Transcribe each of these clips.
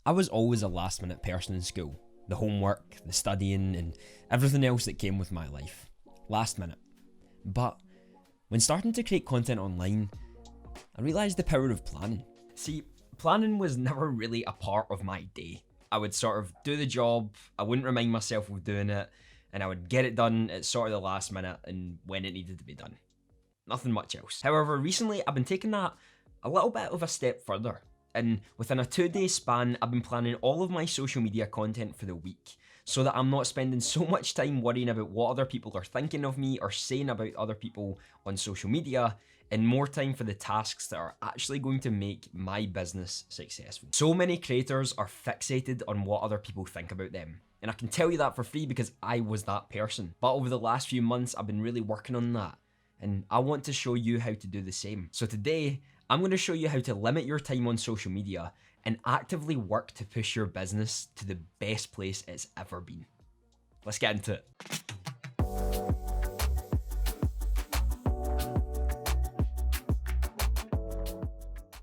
I was always a last minute person in school. The homework, the studying, and everything else that came with my life. Last minute. But when starting to create content online, I realised the power of planning. See, planning was never really a part of my day. I would sort of do the job, I wouldn't remind myself of doing it, and I would get it done at sort of the last minute and when it needed to be done. Nothing much else. However, recently I've been taking that a little bit of a step further. And within a 2-day span, I've been planning all of my social media content for the week so that I'm not spending so much time worrying about what other people are thinking of me or saying about other people on social media, and more time for the tasks that are actually going to make my business successful. So many creators are fixated on what other people think about them. And I can tell you that for free because I was that person. But over the last few months, I've been really working on that. And I want to show you how to do the same. So today, I'm going to show you how to limit your time on social media and actively work to push your business to the best place it's ever been. Let's get into it.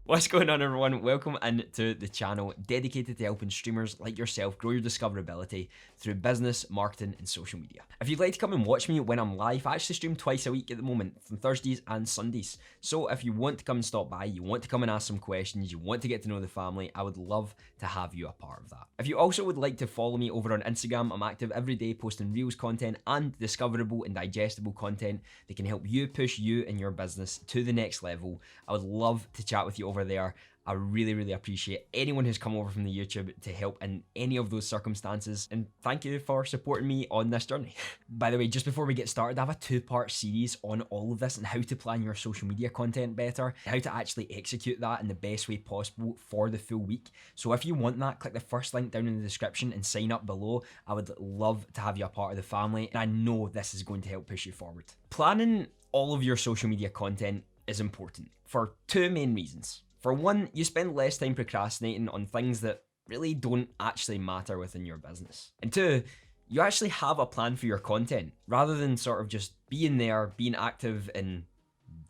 What's going on, everyone? Welcome into the channel dedicated to helping streamers like yourself grow your discoverability through business, marketing, and social media. If you'd like to come and watch me when I'm live, I actually stream twice a week at the moment, from Thursdays and Sundays. So if you want to come and stop by, you want to come and ask some questions, you want to get to know the family, I would love to have you a part of that. If you also would like to follow me over on Instagram, I'm active every day posting Reels content and discoverable and digestible content that can help you push you and your business to the next level. I would love to chat with you over there. I really appreciate anyone who's come over from the YouTube to help in any of those circumstances, and thank you for supporting me on this journey. By the way, just before we get started, I have a 2-part series on all of this and how to plan your social media content better, how to actually execute that in the best way possible for the full week. So if you want that, click the first link down in the description and sign up below. I would love to have you a part of the family, and I know this is going to help push you forward. Planning all of your social media content is important for 2 main reasons. For one, you spend less time procrastinating on things that really don't actually matter within your business. And 2, you actually have a plan for your content rather than sort of just being there, being active and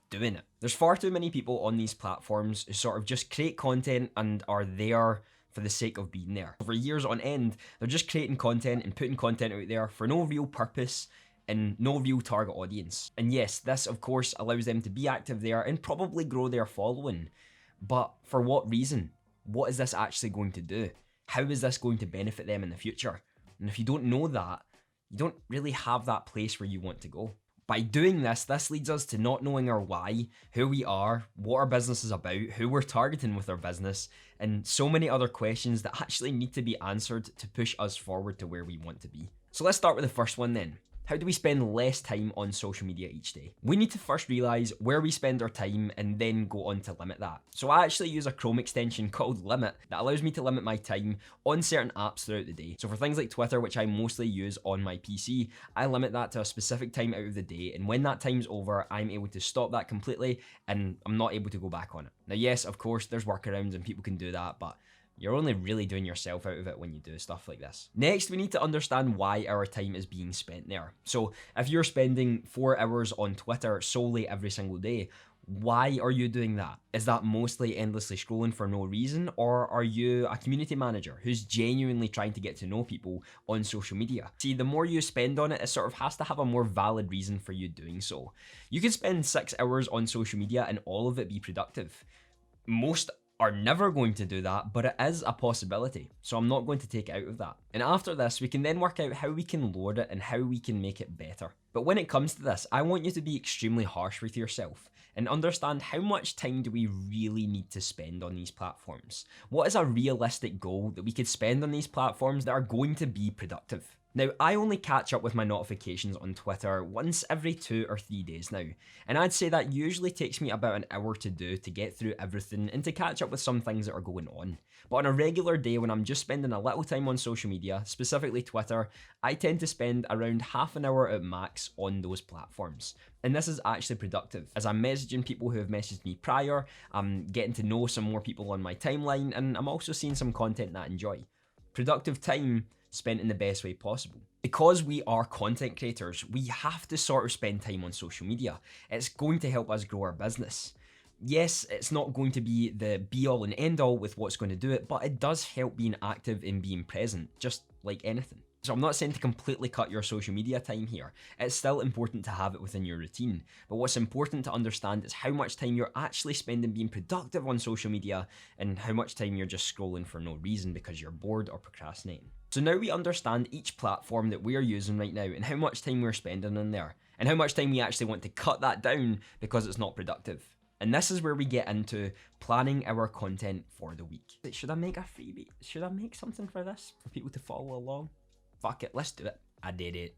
doing it. There's far too many people on these platforms who sort of just create content and are there for the sake of being there. For years on end, they're just creating content and putting content out there for no real purpose and no real target audience. And yes, this of course allows them to be active there and probably grow their following. But for what reason? What is this actually going to do? How is this going to benefit them in the future? And if you don't know that, you don't really have that place where you want to go. By doing this, this leads us to not knowing our why, who we are, what our business is about, who we're targeting with our business, and so many other questions that actually need to be answered to push us forward to where we want to be. So let's start with the first one then. How do we spend less time on social media each day? We need to first realize where we spend our time and then go on to limit that. So I actually use a Chrome extension called Limit that allows me to limit my time on certain apps throughout the day. So for things like Twitter, which I mostly use on my PC, I limit that to a specific time out of the day, and when that time's over, I'm able to stop that completely and I'm not able to go back on it. Now yes, of course, there's workarounds and people can do that, but you're only really doing yourself out of it when you do stuff like this. Next, we need to understand why our time is being spent there. So if you're spending 4 hours on Twitter solely every single day, why are you doing that? Is that mostly endlessly scrolling for no reason, or are you a community manager who's genuinely trying to get to know people on social media? See, the more you spend on it, it sort of has to have a more valid reason for you doing so. You could spend 6 hours on social media and all of it be productive. Most are never going to do that, but it is a possibility, so I'm not going to take it out of that. And after this, we can then work out how we can lower it and how we can make it better. But when it comes to this, I want you to be extremely harsh with yourself and understand how much time do we really need to spend on these platforms? What is a realistic goal that we could spend on these platforms that are going to be productive? Now, I only catch up with my notifications on Twitter once every 2 or 3 days now, and I'd say that usually takes me about an hour to do to get through everything and to catch up with some things that are going on. But on a regular day when I'm just spending a little time on social media, specifically Twitter, I tend to spend around half an hour at max on those platforms. And this is actually productive, as I'm messaging people who have messaged me prior, I'm getting to know some more people on my timeline, and I'm also seeing some content that I enjoy. Productive time spent in the best way possible. Because we are content creators, we have to sort of spend time on social media. It's going to help us grow our business. Yes, it's not going to be the be all and end all with what's going to do it, but it does help being active and being present, just like anything. So I'm not saying to completely cut your social media time here. It's still important to have it within your routine. But what's important to understand is how much time you're actually spending being productive on social media and how much time you're just scrolling for no reason because you're bored or procrastinating. So now we understand each platform that we are using right now and how much time we're spending on there and how much time we actually want to cut that down because it's not productive. And this is where we get into planning our content for the week. Should I make a freebie? Should I make something for this for people to follow along? Fuck it, let's do it. I did it.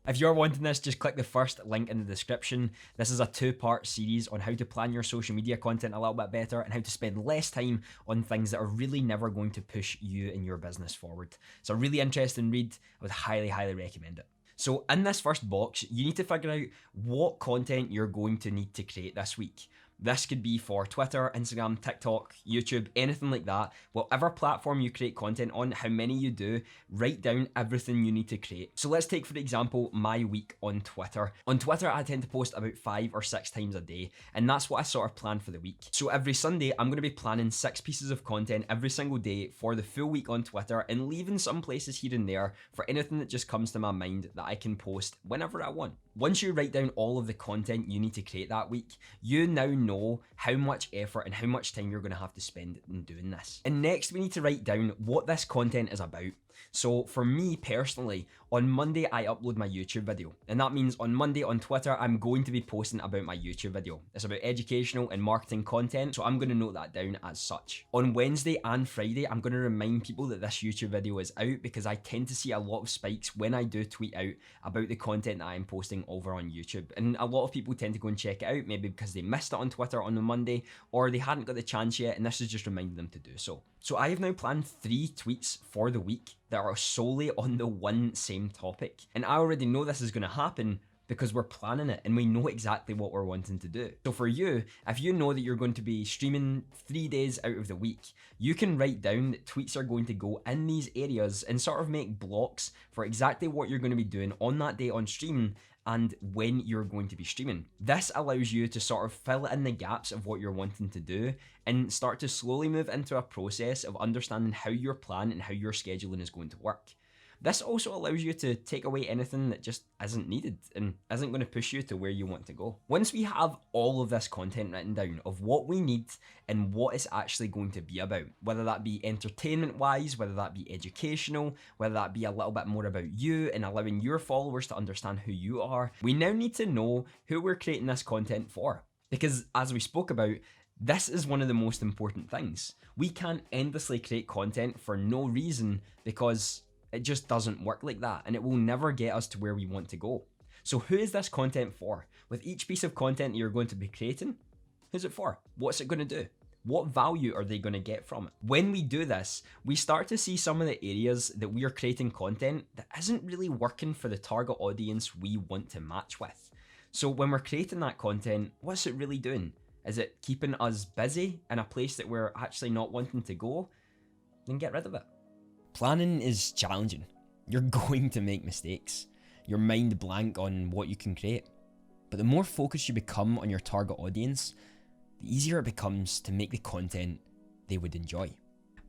If you're wanting this, just click the first link in the description. This is a 2-part series on how to plan your social media content a little bit better and how to spend less time on things that are really never going to push you and your business forward. It's a really interesting read. I would highly, highly recommend it. So in this first box, you need to figure out what content you're going to need to create this week. This could be for Twitter, Instagram, TikTok, YouTube, anything like that. Whatever platform you create content on, how many you do, write down everything you need to create. So let's take, for example, my week on Twitter. On Twitter, I tend to post about 5 or 6 times a day, and that's what I sort of plan for the week. So every Sunday, I'm going to be planning 6 pieces of content every single day for the full week on Twitter and leaving some places here and there for anything that just comes to my mind that I can post whenever I want. Once you write down all of the content you need to create that week, you now know how much effort and how much time you're going to have to spend in doing this. And next, we need to write down what this content is about. So for me personally, on Monday, I upload my YouTube video. And that means on Monday on Twitter, I'm going to be posting about my YouTube video. It's about educational and marketing content, so I'm going to note that down as such. On Wednesday and Friday, I'm going to remind people that this YouTube video is out because I tend to see a lot of spikes when I do tweet out about the content that I'm posting over on YouTube. And a lot of people tend to go and check it out, maybe because they missed it on Twitter on the Monday, or they hadn't got the chance yet, and this is just reminding them to do so. So I have now planned 3 tweets for the week that are solely on the one same topic. And I already know this is going to happen because we're planning it and we know exactly what we're wanting to do. So for you, if you know that you're going to be streaming 3 days out of the week, you can write down that tweets are going to go in these areas and sort of make blocks for exactly what you're going to be doing on that day on stream and when you're going to be streaming. This allows you to sort of fill in the gaps of what you're wanting to do and start to slowly move into a process of understanding how your plan and how your scheduling is going to work. This also allows you to take away anything that just isn't needed and isn't going to push you to where you want to go. Once we have all of this content written down of what we need and what it's actually going to be about, whether that be entertainment wise, whether that be educational, whether that be a little bit more about you and allowing your followers to understand who you are, we now need to know who we're creating this content for. Because as we spoke about, this is one of the most important things. We can't endlessly create content for no reason because it just doesn't work like that, and it will never get us to where we want to go. So who is this content for? With each piece of content that you're going to be creating, who's it for? What's it going to do? What value are they going to get from it? When we do this, we start to see some of the areas that we are creating content that isn't really working for the target audience we want to match with. So when we're creating that content, what's it really doing? Is it keeping us busy in a place that we're actually not wanting to go? Then get rid of it. Planning is challenging. You're going to make mistakes. Your mind blank on what you can create. But the more focused you become on your target audience, the easier it becomes to make the content they would enjoy.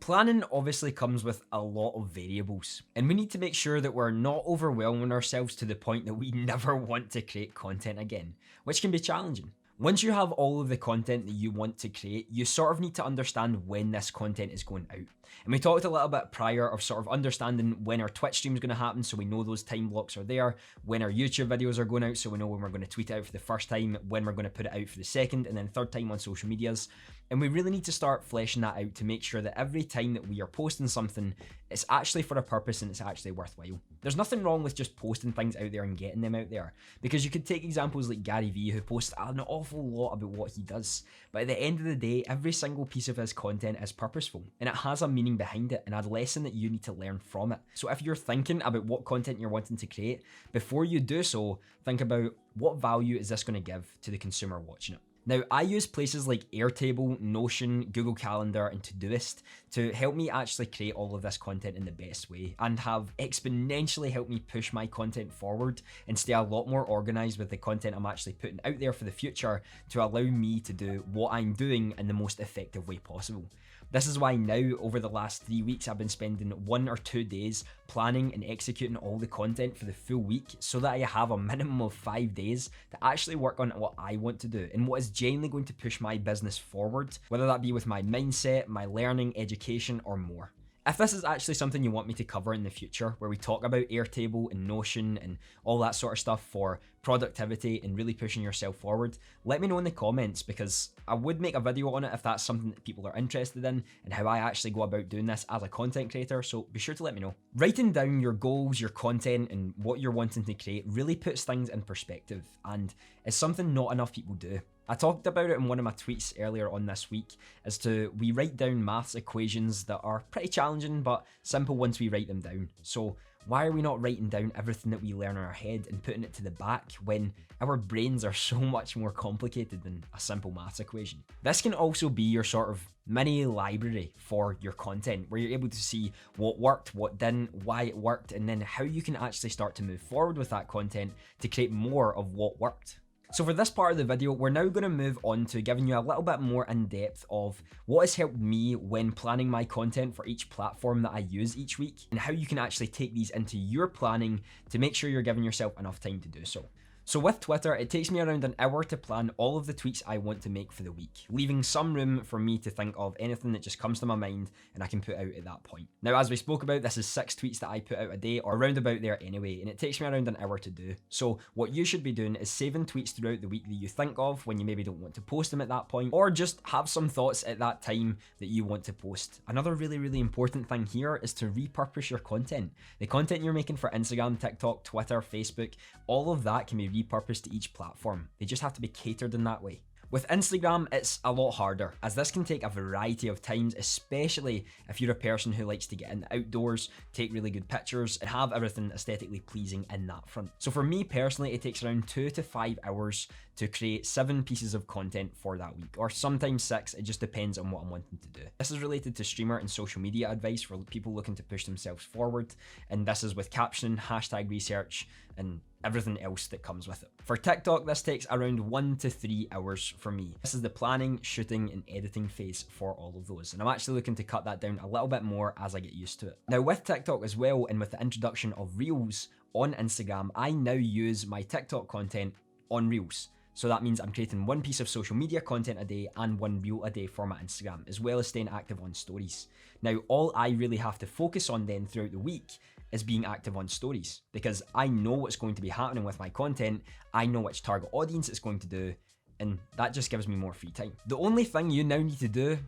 Planning obviously comes with a lot of variables, and we need to make sure that we're not overwhelming ourselves to the point that we never want to create content again, which can be challenging. Once you have all of the content that you want to create, you sort of need to understand when this content is going out. And we talked a little bit prior of sort of understanding when our Twitch stream is going to happen, so we know those time blocks are there, when our YouTube videos are going out, so we know when we're going to tweet it out for the first time, when we're going to put it out for the second, and then third time on social medias. And we really need to start fleshing that out to make sure that every time that we are posting something, it's actually for a purpose and it's actually worthwhile. There's nothing wrong with just posting things out there and getting them out there, because you could take examples like Gary Vee, who posts an awful lot about what he does, but at the end of the day, every single piece of his content is purposeful and it has a meaning behind it and a lesson that you need to learn from it. So if you're thinking about what content you're wanting to create, before you do so, think about what value is this going to give to the consumer watching it. Now, I use places like Airtable, Notion, Google Calendar, and Todoist to help me actually create all of this content in the best way, and have exponentially helped me push my content forward and stay a lot more organized with the content I'm actually putting out there for the future to allow me to do what I'm doing in the most effective way possible. This is why now, over the last 3 weeks, I've been spending 1 or 2 days planning and executing all the content for the full week so that I have a minimum of 5 days to actually work on what I want to do and what is genuinely going to push my business forward, whether that be with my mindset, my learning, education, or more. If this is actually something you want me to cover in the future, where we talk about Airtable and Notion and all that sort of stuff for productivity and really pushing yourself forward, let me know in the comments, because I would make a video on it if that's something that people are interested in and how I actually go about doing this as a content creator, so be sure to let me know. Writing down your goals, your content, and what you're wanting to create really puts things in perspective, and it's something not enough people do. I talked about it in one of my tweets earlier on this week, as to we write down maths equations that are pretty challenging but simple once we write them down. So why are we not writing down everything that we learn in our head and putting it to the back when our brains are so much more complicated than a simple maths equation? This can also be your sort of mini library for your content, where you're able to see what worked, what didn't, why it worked, and then how you can actually start to move forward with that content to create more of what worked. So for this part of the video, we're now going to move on to giving you a little bit more in depth of what has helped me when planning my content for each platform that I use each week, and how you can actually take these into your planning to make sure you're giving yourself enough time to do so. So with Twitter, it takes me around an hour to plan all of the tweets I want to make for the week, leaving some room for me to think of anything that just comes to my mind and I can put out at that point. Now, as we spoke about, this is 6 tweets that I put out a day, or around about there anyway, and it takes me around an hour to do. So what you should be doing is saving tweets throughout the week that you think of when you maybe don't want to post them at that point, or just have some thoughts at that time that you want to post. Another really important thing here is to repurpose your content. The content you're making for Instagram, TikTok, Twitter, Facebook, all of that can be repurposed to each platform. They just have to be catered in that way. With Instagram, it's a lot harder, as this can take a variety of times, especially if you're a person who likes to get in the outdoors, take really good pictures, and have everything aesthetically pleasing in that front. So for me personally, it takes around 2 to 5 hours to create 7 pieces of content for that week, or sometimes 6, it just depends on what I'm wanting to do. This is related to streamer and social media advice for people looking to push themselves forward, and this is with captioning, hashtag research, and everything else that comes with it. For TikTok, this takes around 1 to 3 hours for me. This is the planning, shooting, and editing phase for all of those, and I'm actually looking to cut that down a little bit more as I get used to it. Now with TikTok as well, and with the introduction of Reels on Instagram, I now use my TikTok content on Reels. So that means I'm creating 1 piece of social media content a day and 1 reel a day for my Instagram, as well as staying active on stories. Now, all I really have to focus on then throughout the week is being active on stories, because I know what's going to be happening with my content, I know which target audience it's going to do, and that just gives me more free time. The only thing you now need to do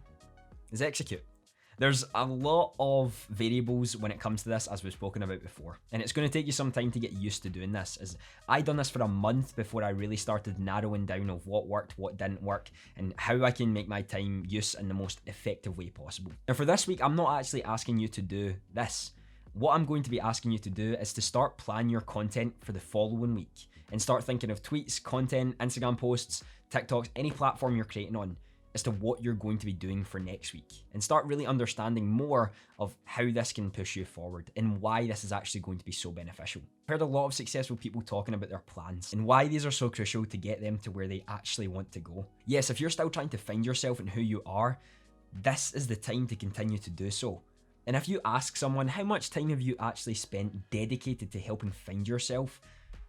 is execute. There's a lot of variables when it comes to this, as we've spoken about before, and it's going to take you some time to get used to doing this, as I done this for a month before I really started narrowing down of what worked, what didn't work, and how I can make my time use in the most effective way possible. Now for this week, I'm not actually asking you to do this. What I'm going to be asking you to do is to start planning your content for the following week, and start thinking of tweets, content, Instagram posts, TikToks, any platform you're creating on, as to what you're going to be doing for next week, and start really understanding more of how this can push you forward and why this is actually going to be so beneficial. I've heard a lot of successful people talking about their plans and why these are so crucial to get them to where they actually want to go. Yes, if you're still trying to find yourself and who you are, this is the time to continue to do so. And if you ask someone, how much time have you actually spent dedicated to helping find yourself?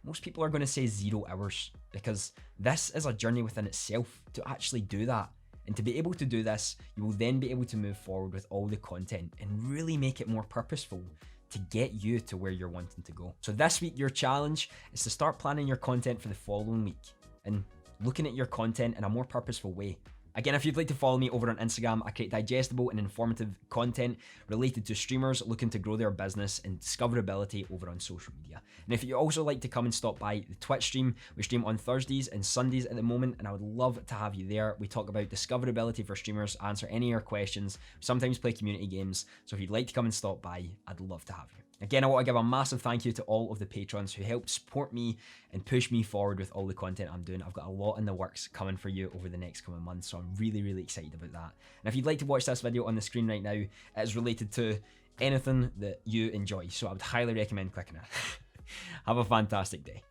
Most people are going to say 0 hours, because this is a journey within itself to actually do that. And to be able to do this, you will then be able to move forward with all the content and really make it more purposeful to get you to where you're wanting to go. So this week, your challenge is to start planning your content for the following week and looking at your content in a more purposeful way. Again, if you'd like to follow me over on Instagram, I create digestible and informative content related to streamers looking to grow their business and discoverability over on social media. And if you'd also like to come and stop by the Twitch stream, we stream on Thursdays and Sundays at the moment, and I would love to have you there. We talk about discoverability for streamers, answer any of your questions, sometimes play community games. So if you'd like to come and stop by, I'd love to have you. Again, I want to give a massive thank you to all of the patrons who help support me and push me forward with all the content I'm doing. I've got a lot in the works coming for you over the next coming months, so I'm really, really excited about that. And if you'd like to watch this video on the screen right now, it is related to anything that you enjoy, so I would highly recommend clicking it. Have a fantastic day.